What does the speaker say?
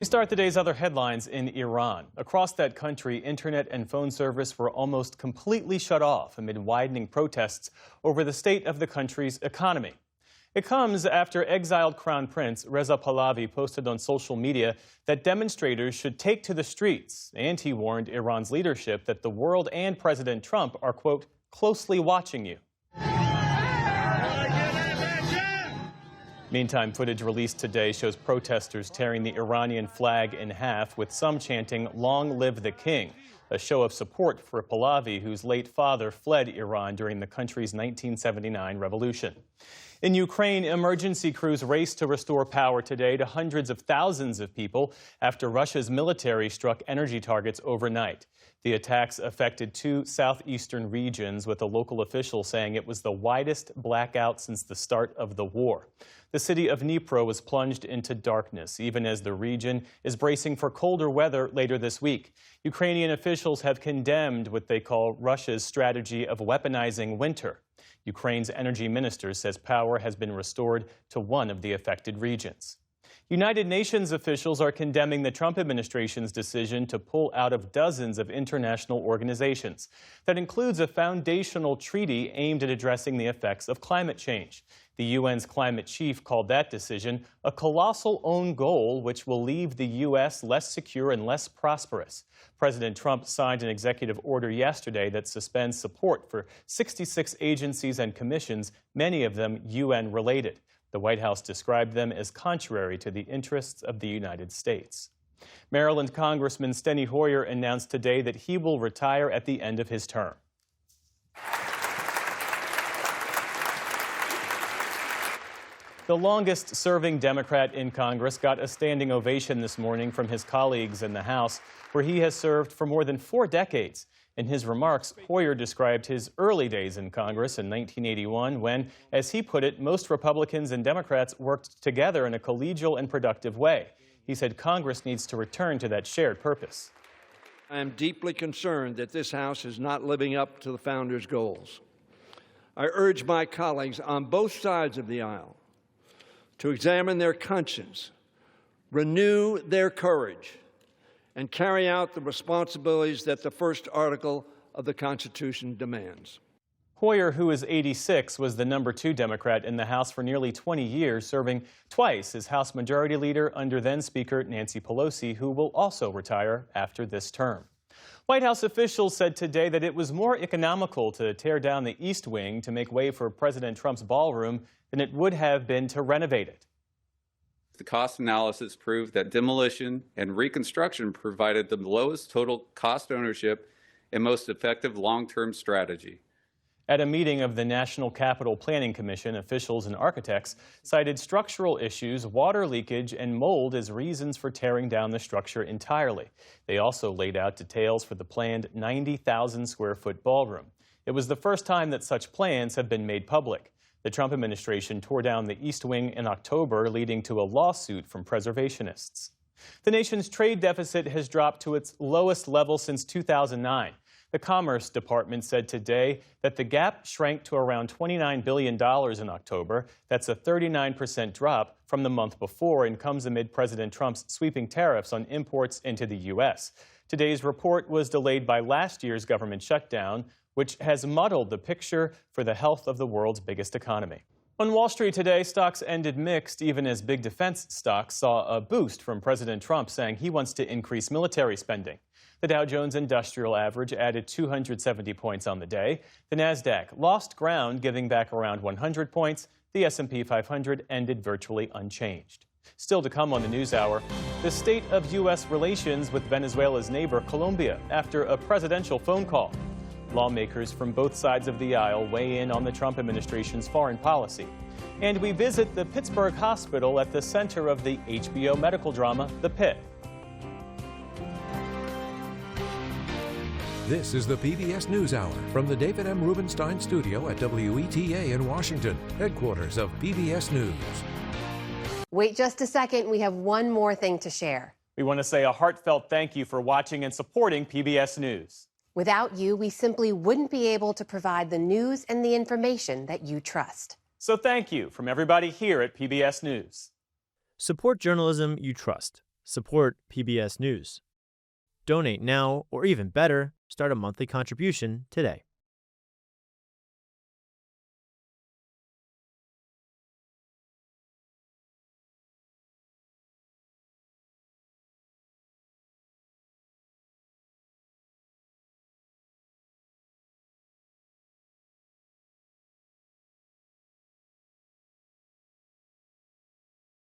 We start the day's other headlines in Iran. Across that country, internet and phone service were almost completely shut off amid widening protests over the state of the country's economy. It comes after exiled Crown Prince Reza Pahlavi posted on social media that demonstrators should take to the streets, and he warned Iran's leadership that the world and President Trump are, quote, closely watching you. Meantime, footage released today shows protesters tearing the Iranian flag in half, with some chanting, "Long live the king," a show of support for Pahlavi, whose late father fled Iran during the country's 1979 revolution. In Ukraine, emergency crews raced to restore power today to hundreds of thousands of people after Russia's military struck energy targets overnight. The attacks affected two southeastern regions, with a local official saying it was the widest blackout since the start of the war. The city of Dnipro was plunged into darkness, even as the region is bracing for colder weather later this week. Ukrainian officials have condemned what they call Russia's strategy of weaponizing winter. Ukraine's energy minister says power has been restored to one of the affected regions. United Nations officials are condemning the Trump administration's decision to pull out of dozens of international organizations. That includes a foundational treaty aimed at addressing the effects of climate change. The UN's climate chief called that decision a colossal own goal which will leave the U.S. less secure and less prosperous. President Trump signed an executive order yesterday that suspends support for 66 agencies and commissions, many of them UN-related. The White House described them as contrary to the interests of the United States. Maryland Congressman Steny Hoyer announced today that he will retire at the end of his term. The longest-serving Democrat in Congress got a standing ovation this morning from his colleagues in the House, where he has served for more than 4 decades. In his remarks, Hoyer described his early days in Congress in 1981 when, as he put it, most Republicans and Democrats worked together in a collegial and productive way. He said Congress needs to return to that shared purpose. I am deeply concerned that this House is not living up to the founders' goals. I urge my colleagues on both sides of the aisle to examine their conscience, renew their courage, and carry out the responsibilities that the first article of the Constitution demands. Hoyer, who is 86, was the number 2 Democrat in the House for nearly 20 years, serving twice as House Majority Leader under then-Speaker Nancy Pelosi, who will also retire after this term. White House officials said today that it was more economical to tear down the East Wing to make way for President Trump's ballroom than it would have been to renovate it. The cost analysis proved that demolition and reconstruction provided the lowest total cost ownership and most effective long-term strategy. At a meeting of the National Capital Planning Commission, officials and architects cited structural issues, water leakage, and mold as reasons for tearing down the structure entirely. They also laid out details for the planned 90,000-square-foot ballroom. It was the first time that such plans have been made public. The Trump administration tore down the East Wing in October, leading to a lawsuit from preservationists. The nation's trade deficit has dropped to its lowest level since 2009. The Commerce Department said today that the gap shrank to around $29 billion in October. That's a 39% drop from the month before and comes amid President Trump's sweeping tariffs on imports into the U.S. Today's report was delayed by last year's government shutdown, which has muddled the picture for the health of the world's biggest economy. On Wall Street today, stocks ended mixed, even as big defense stocks saw a boost from President Trump saying he wants to increase military spending. The Dow Jones Industrial Average added 270 points on the day. The Nasdaq lost ground, giving back around 100 points. The S&P 500 ended virtually unchanged. Still to come on the NewsHour, the state of U.S. relations with Venezuela's neighbor, Colombia, after a presidential phone call. Lawmakers from both sides of the aisle weigh in on the Trump administration's foreign policy. And we visit the Pittsburgh Hospital at the center of the HBO medical drama, The Pit. This is the PBS NewsHour from the David M. Rubenstein studio at WETA in Washington, headquarters of PBS News. Wait just a second. We have one more thing to share. We want to say a heartfelt thank you for watching and supporting PBS News. Without you, we simply wouldn't be able to provide the news and the information that you trust. So thank you from everybody here at PBS News. Support journalism you trust. Support PBS News. Donate now, or even better, start a monthly contribution today.